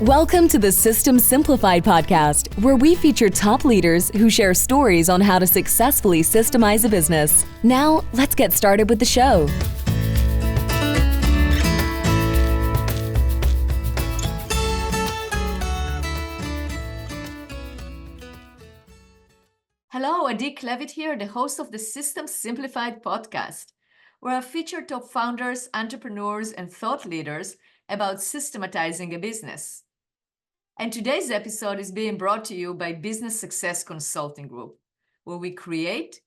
Welcome to the System Simplified podcast, where we feature top leaders who share stories on how to successfully systemize a business. Now, let's get started with the show. Hello, Adi Klevit here, the host of the System Simplified podcast, where I feature top founders, entrepreneurs, and thought leaders about systematizing a business. And today's episode is being brought to you by Business Success Consulting Group, where we create,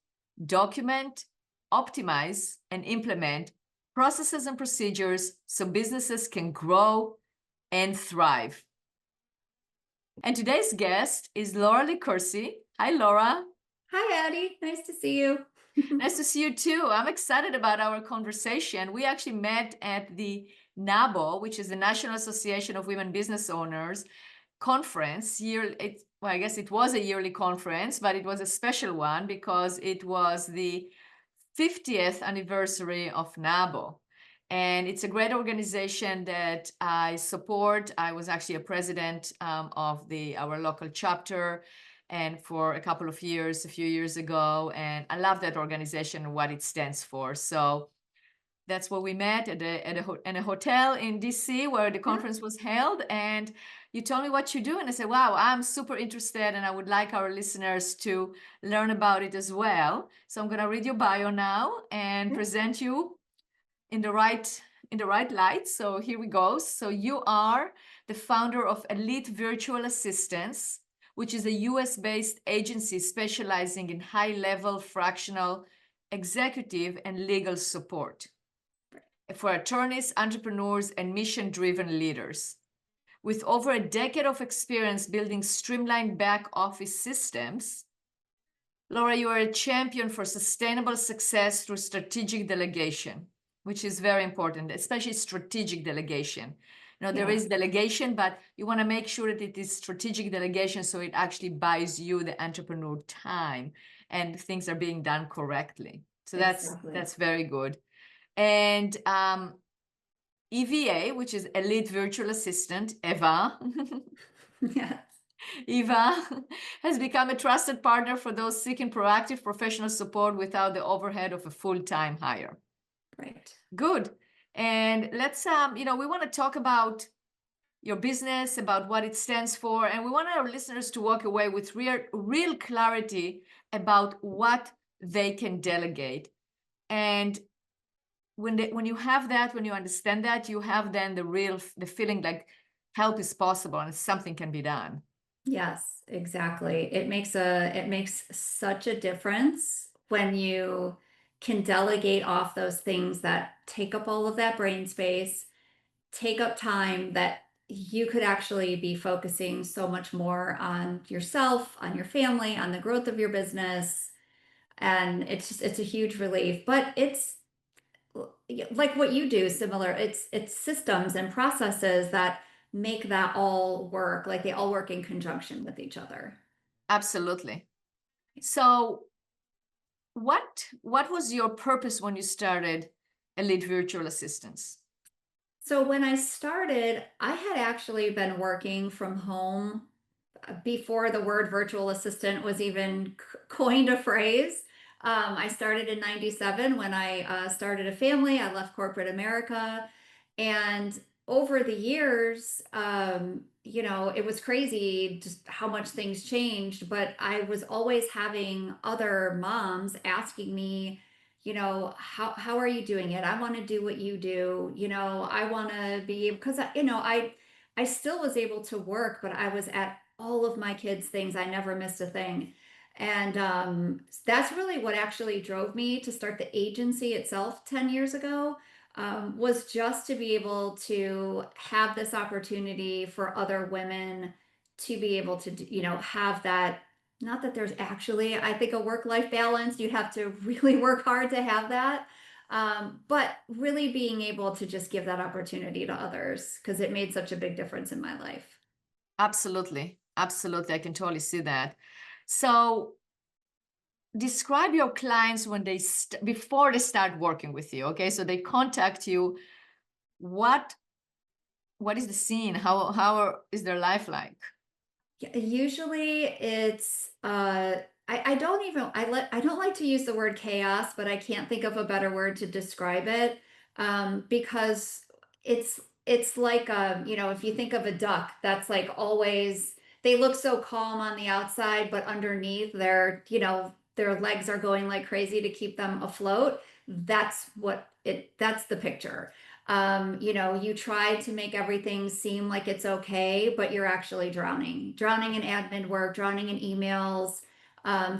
document, optimize, and implement processes and procedures so businesses can grow and thrive. And today's guest is Laura Licursi. Hi, Laura. Hi, Addie. Nice to see you. Nice to see you too. I'm excited about our conversation. We actually met at the NABO, which is the National Association of Women Business Owners conference. I guess it was a yearly conference, but it was a special one because it was the 50th anniversary of NABO. And it's a great organization that I support. I was actually a president of our local chapter, and for a couple of years, a few years ago, and I love that organization and what it stands for. So that's where we met at a hotel in DC where the conference was held, and you told me what you do, and I said, wow, I'm super interested and I would like our listeners to learn about it as well. So I'm going to read your bio now and present you in the right light. So here we go. So you are the founder of Elite Virtual Assistants, which is a US-based agency specializing in high-level fractional executive and legal support for attorneys, entrepreneurs, and mission-driven leaders. With over a decade of experience building streamlined back-office systems, Laura, you are a champion for sustainable success through strategic delegation, which is very important, especially strategic delegation. There is delegation, but you want to make sure that it is strategic delegation so it actually buys you, the entrepreneur, time and things are being done correctly. So that's very good. And EVA, which is Elite Virtual Assistant, Eva. Yes. Eva has become a trusted partner for those seeking proactive professional support without the overhead of a full-time hire. Right. Good. And let's, we want to talk about your business, about what it stands for, and we want our listeners to walk away with real clarity about what they can delegate. And when you have that, when you understand that, you have then the feeling like help is possible and something can be done. Yes, exactly. It makes such a difference when you can delegate off those things that take up all of that brain space, take up time that you could actually be focusing so much more on yourself, on your family, on the growth of your business. And it's a huge relief, but it's like what you do, similar. It's systems and processes that make that all work, like they all work in conjunction with each other. Absolutely. So what was your purpose when you started Elite Virtual Assistants? So when I started, I had actually been working from home before the word virtual assistant was even coined a phrase. I started in 97 when I started a family. I left corporate America. And over the years, it was crazy just how much things changed. But I was always having other moms asking me, how are you doing it? I want to do what you do. I want to be, because, I still was able to work, but I was at all of my kids' things. I never missed a thing. And that's really what actually drove me to start the agency itself 10 years ago, was just to be able to have this opportunity for other women to be able to, have that. Not that there's actually, I think, a work-life balance. You have to really work hard to have that. But really being able to just give that opportunity to others, because it made such a big difference in my life. Absolutely. Absolutely. I can totally see that. So describe your clients when before they start working with you. Okay. So they contact you. What what is the scene? How is their life like? Usually it's I don't even I don't like to use the word chaos, but I can't think of a better word to describe it. Because it's like you know, if you think of a duck, that's like always they look so calm on the outside, but underneath you know, their legs are going like crazy to keep them afloat. That's the picture. You know, you try to make everything seem like it's okay, but you're actually drowning in admin work, drowning in emails.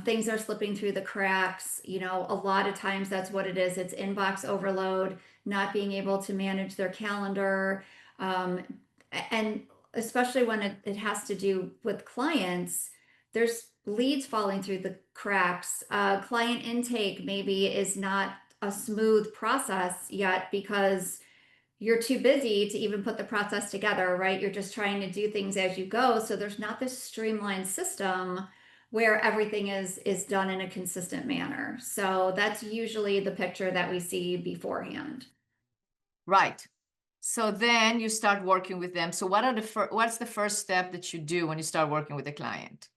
Things are slipping through the cracks. You know, a lot of times that's what it is. It's inbox overload, not being able to manage their calendar. Um, and especially when it has to do with clients, there's leads falling through the cracks. Client intake maybe is not a smooth process yet because you're too busy to even put the process together, right? You're just trying to do things as you go. So there's not this streamlined system where everything is done in a consistent manner. So that's usually the picture that we see beforehand. Right. So then you start working with them. So what's the first step that you do when you start working with a client?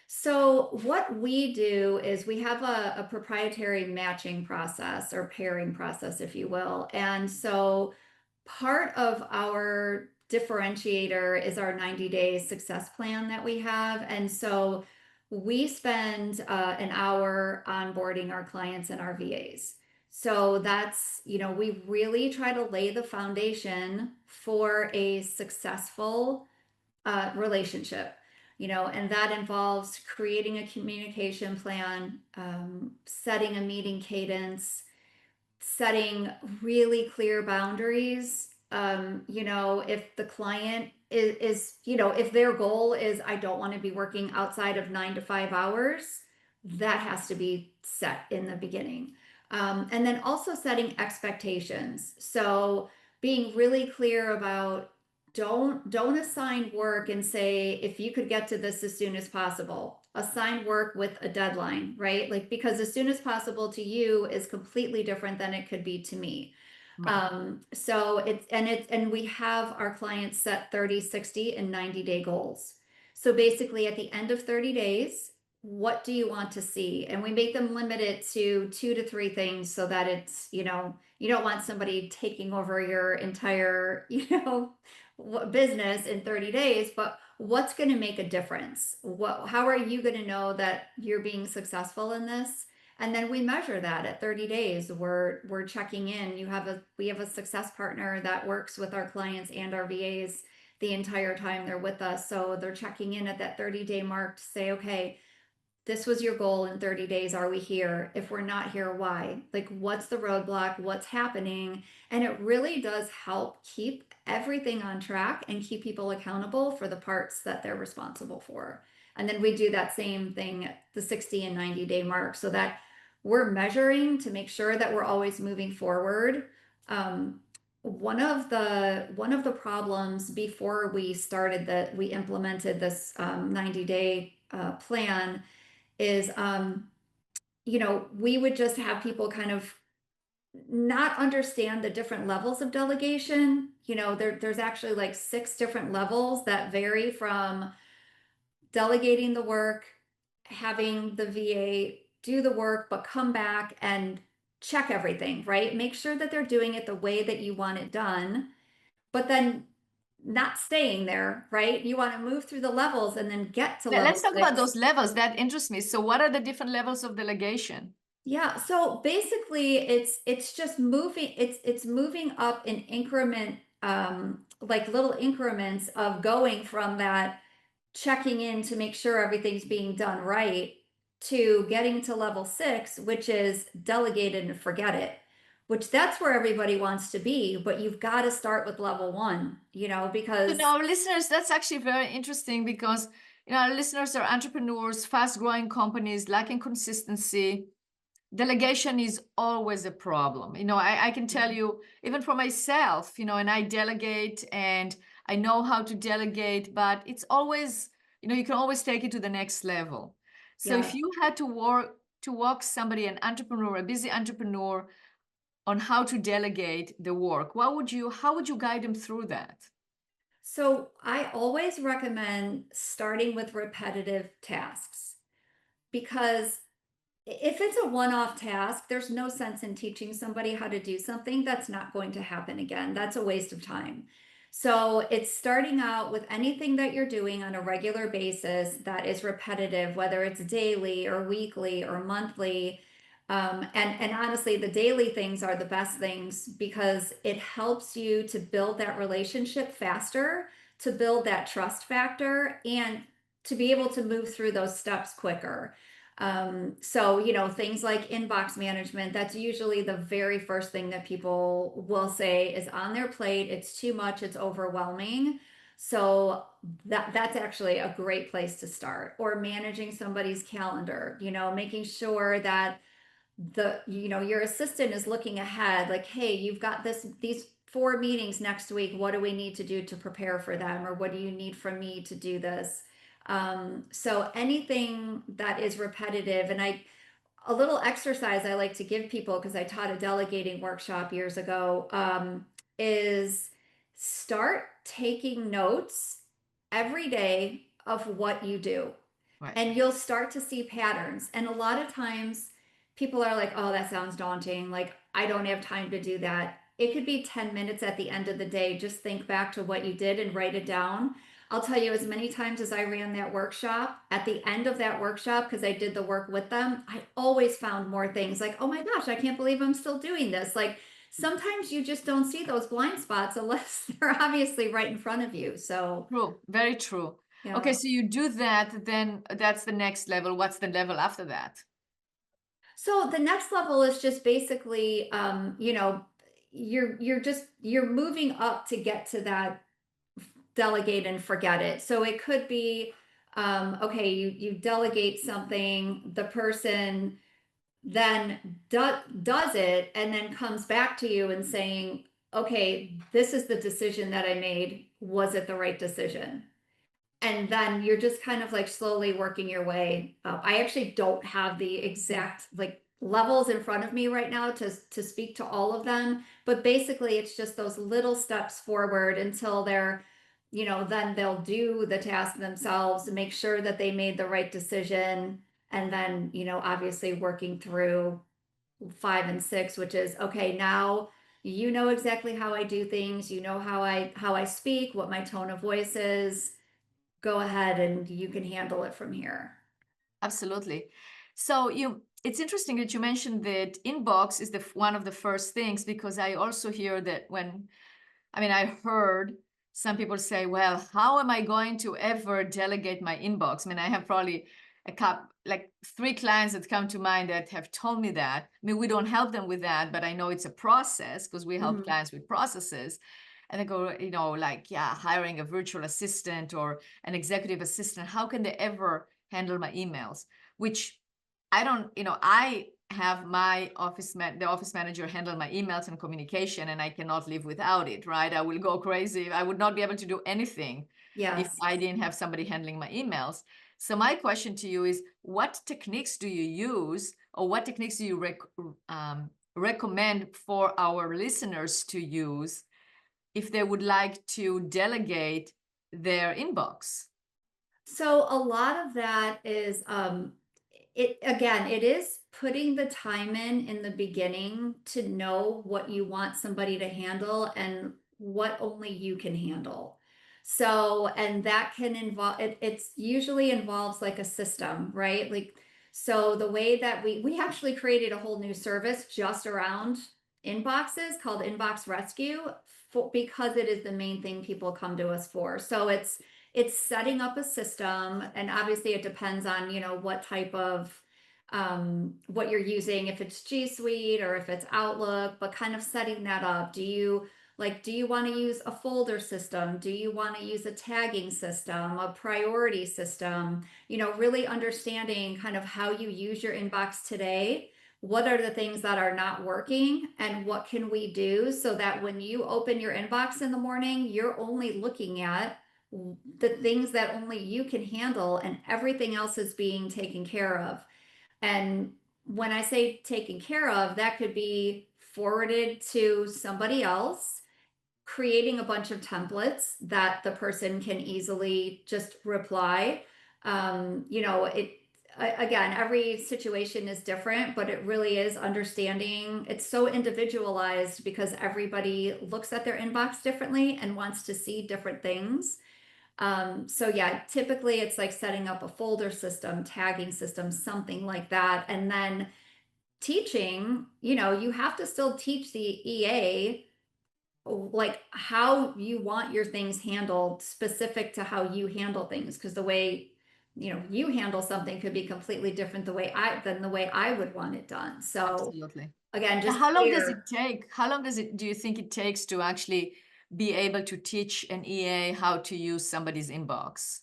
So what we do is we have a proprietary matching process or pairing process, if you will. And so part of our differentiator is our 90-day success plan that we have. And so we spend an hour onboarding our clients and our VAs. So that's, you know, we really try to lay the foundation for a successful relationship, you know, and that involves creating a communication plan, setting a meeting cadence, setting really clear boundaries. You know, if the client is, you know, if their goal is, I don't want to be working outside of 9 to 5 hours, that has to be set in the beginning. And then also setting expectations. So being really clear about don't assign work and say, if you could get to this as soon as possible. Assign work with a deadline, right? Like, because as soon as possible to you is completely different than it could be to me. So and we have our clients set 30, 60, and 90-day goals. So basically at the end of 30 days, what do you want to see? And we make them limit it to 2 to 3 things so that it's, you know, you don't want somebody taking over your entire, you know, business in 30 days, but what's going to make a difference? How are you going to know that you're being successful in this? And then we measure that at 30 days. We're checking in. We have a success partner that works with our clients and our VAs the entire time they're with us. So they're checking in at that 30-day mark to say, okay, this was your goal in 30 days. Are we here? If we're not here, why? Like, what's the roadblock? What's happening? And it really does help keep everything on track and keep people accountable for the parts that they're responsible for. And then we do that same thing at the 60 and 90-day mark so that we're measuring to make sure that we're always moving forward. One of the problems before we implemented this 90-day plan is you know, we would just have people kind of not understand the different levels of delegation. You know, there's actually like 6 different levels that vary from delegating the work, having the VA do the work, but come back and check everything, right? Make sure that they're doing it the way that you want it done, but then not staying there, right? You want to move through the levels and then get to level Let's talk 6. about those levels. That interests me. So what are the different levels of delegation? Yeah, so basically it's just moving it's moving up in increment like little increments of going from that checking in to make sure everything's being done right to getting to level 6, which is delegated and forget it, which that's where everybody wants to be, but you've got to start with level 1, you know, So because now our listeners, that's actually very interesting because, you know, our listeners are entrepreneurs, fast-growing companies, lacking consistency. Delegation is always a problem. You know, I can tell you, even for myself, you know, and I delegate and I know how to delegate, but it's always, you know, you can always take it to the next level. So if yeah. you had to walk somebody, an entrepreneur, a busy entrepreneur, on how to delegate the work, how would you guide them through that? So I always recommend starting with repetitive tasks because if it's a one-off task, there's no sense in teaching somebody how to do something that's not going to happen again. That's a waste of time. So it's starting out with anything that you're doing on a regular basis that is repetitive, whether it's daily or weekly or monthly. And honestly, the daily things are the best things because it helps you to build that relationship faster, to build that trust factor, and to be able to move through those steps quicker. So things like inbox management, that's usually the very first thing that people will say is on their plate. It's too much, it's overwhelming. So that's actually a great place to start. Or managing somebody's calendar, making sure that your assistant is looking ahead, like, hey, you've got these 4 meetings next week. What do we need to do to prepare for them? Or what do you need from me to do this? So anything that is repetitive, and a little exercise I like to give people because I taught a delegating workshop years ago, is start taking notes every day of what you do. Right. And you'll start to see patterns. And a lot of times people are like, oh, that sounds daunting. Like, I don't have time to do that. It could be 10 minutes at the end of the day. Just think back to what you did and write it down. I'll tell you, as many times as I ran that workshop, at the end of that workshop, because I did the work with them, I always found more things like, oh my gosh, I can't believe I'm still doing this. Like, sometimes you just don't see those blind spots unless they're obviously right in front of you. So, True, very true. Okay, yeah. so you do that, then that's the next level. What's the level after that? So the next level is just basically, you're moving up to get to that delegate and forget it. So it could be, okay, you delegate something, the person then does it and then comes back to you and saying, okay, this is the decision that I made. Was it the right decision? And then you're just kind of like slowly working your way up. I actually don't have the exact like levels in front of me right now to speak to all of them, but basically it's just those little steps forward until then they'll do the task themselves, make sure that they made the right decision, and then obviously working through 5 and 6, which is okay, now you know exactly how I do things, how I speak, what my tone of voice is. Go ahead and you can handle it from here. Absolutely. So it's interesting that you mentioned that inbox is one of the first things, because I also hear that I heard some people say, well, how am I going to ever delegate my inbox? I have probably like 3 clients that come to mind that have told me that. We don't help them with that, but I know it's a process because we help clients with processes. And they go, like, yeah, hiring a virtual assistant or an executive assistant, how can they ever handle my emails? Which I don't, I have my the office manager handle my emails and communication, and I cannot live without it, right? I will go crazy. I would not be able to do anything if Yes. I didn't have somebody handling my emails. So my question to you is, what techniques do you use, or what techniques do you recommend for our listeners to use if they would like to delegate their inbox? So a lot of that is it is putting the time in the beginning to know what you want somebody to handle and what only you can handle. So, and that can involve it's usually involves like a system, right? Like, so the way that we actually created a whole new service just around inboxes called Inbox Rescue because it is the main thing people come to us for. So it's setting up a system, and obviously it depends on what type of what you're using, if it's G Suite or if it's Outlook, but kind of setting that up. Do you want to use a folder system? Do you want to use a tagging system, a priority system? Really understanding kind of how you use your inbox today. What are the things that are not working, and what can we do so that when you open your inbox in the morning, you're only looking at the things that only you can handle, and everything else is being taken care of. And when I say taken care of, that could be forwarded to somebody else, creating a bunch of templates that the person can easily just reply. Again, every situation is different, but it really is understanding. It's so individualized because everybody looks at their inbox differently and wants to see different things. So yeah, typically it's like setting up a folder system, tagging system, something like that. And then teaching, you have to still teach the EA like how you want your things handled specific to how you handle things, because the way you handle something could be completely different than the way I would want it done. So Absolutely. again, just How long does clear. it take? How long do you think it takes to actually be able to teach an EA how to use somebody's inbox?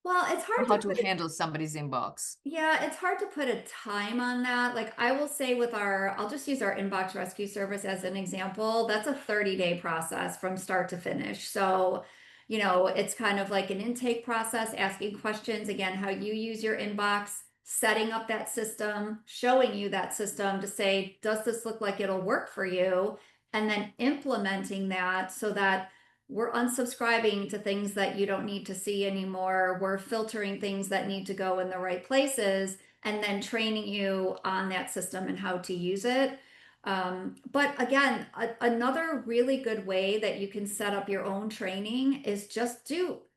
Well, it's Or hard how to to put it. handle somebody's inbox? Yeah, it's hard to put a time on that. Like I will say I'll just use our inbox rescue service as an example. That's a 30-day process from start to finish. So, it's kind of like an intake process, asking questions, again, how you use your inbox, setting up that system, showing you that system to say, does this look like it'll work for you? And then implementing that so that we're unsubscribing to things that you don't need to see anymore. We're filtering things that need to go in the right places and then training you on that system and how to use it. But again, another really good way that you can set up your own training is just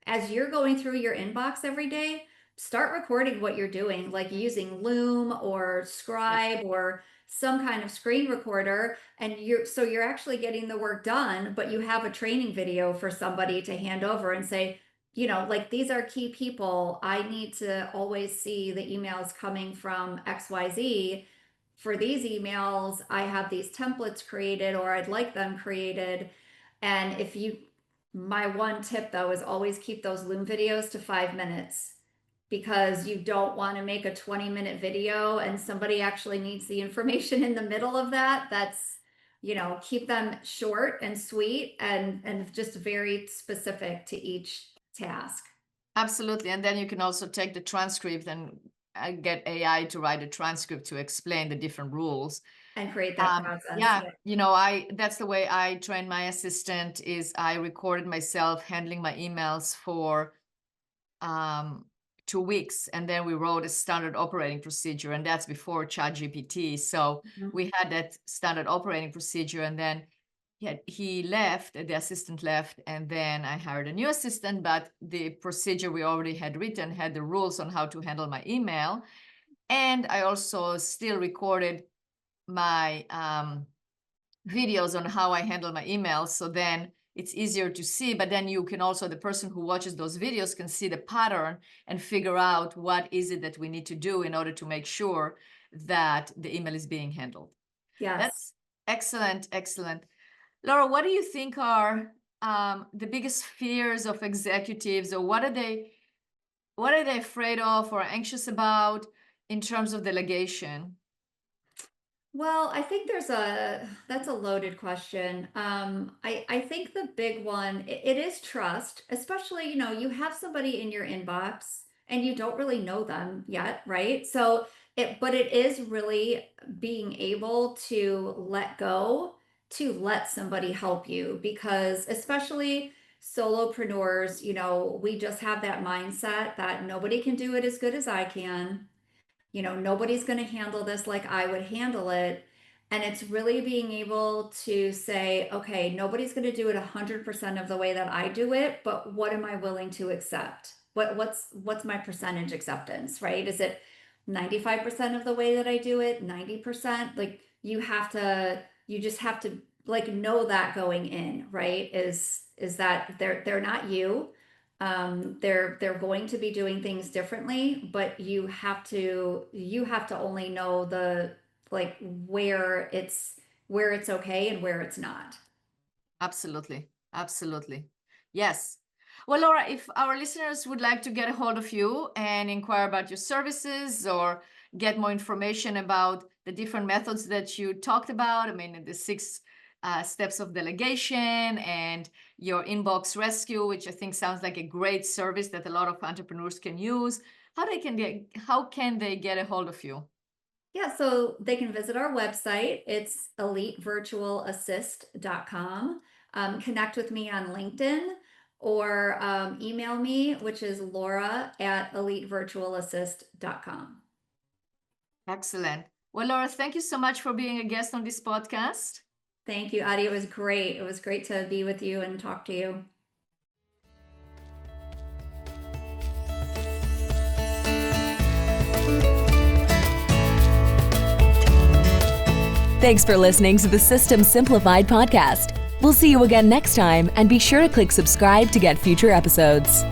as you're going through your inbox every day, start recording what you're doing, like using Loom or Scribe or some kind of screen recorder, and you're actually getting the work done, but you have a training video for somebody to hand over and say, like, these are key people. I need to always see the emails coming from XYZ. For these emails, I have these templates created, or I'd like them created. And my one tip though is always keep those Loom videos to 5 minutes, because you don't want to make a 20-minute video and somebody actually needs the information in the middle of that. Keep them short and sweet and just very specific to each task. Absolutely. And then you can also take the transcript and get AI to write a transcript to explain the different rules. And create that process. Yeah, that's the way I train my assistant. Is I recorded myself handling my emails for 2 weeks, and then we wrote a standard operating procedure, and that's before ChatGPT. So we had that standard operating procedure, and then he left, the assistant left, and then I hired a new assistant, but the procedure we already had written had the rules on how to handle my email. And I also still recorded my videos on how I handle my emails. So then it's easier to see, but then you can also, the person who watches those videos can see the pattern and figure out what is it that we need to do in order to make sure that the email is being handled. Yes. That's excellent, excellent. Laura, what do you think are the biggest fears of executives, or what are they afraid of or anxious about in terms of delegation? Well, I think that's a loaded question. I think the big one, it is trust, especially, you have somebody in your inbox and you don't really know them yet, right? But it is really being able to let go, to let somebody help you, because especially solopreneurs, we just have that mindset that nobody can do it as good as I can. Nobody's going to handle this like I would handle it. And it's really being able to say, okay, nobody's going to do it 100% of the way that I do it, but what am I willing to accept? What's my percentage acceptance, right? Is it 95% of the way that I do it, 90%? Like you just have to like know that going in, right? Is that they're not you. They're going to be doing things differently, but you have to only know like where it's okay and where it's not. Absolutely. Absolutely. Yes. Well, Laura, if our listeners would like to get a hold of you and inquire about your services or get more information about the different methods that you talked about, I mean, the 6 steps of delegation and your inbox rescue, which I think sounds like a great service that a lot of entrepreneurs can use, how can they get a hold of you? Yeah, so they can visit our website. It's elitevirtualassist.com. connect with me on LinkedIn or email me, which is laura@elitevirtualassist.com. Excellent. Well, Laura, thank you so much for being a guest on this podcast. Thank you, Adi. It was great. It was great to be with you and talk to you. Thanks for listening to the System Simplified podcast. We'll see you again next time, and be sure to click subscribe to get future episodes.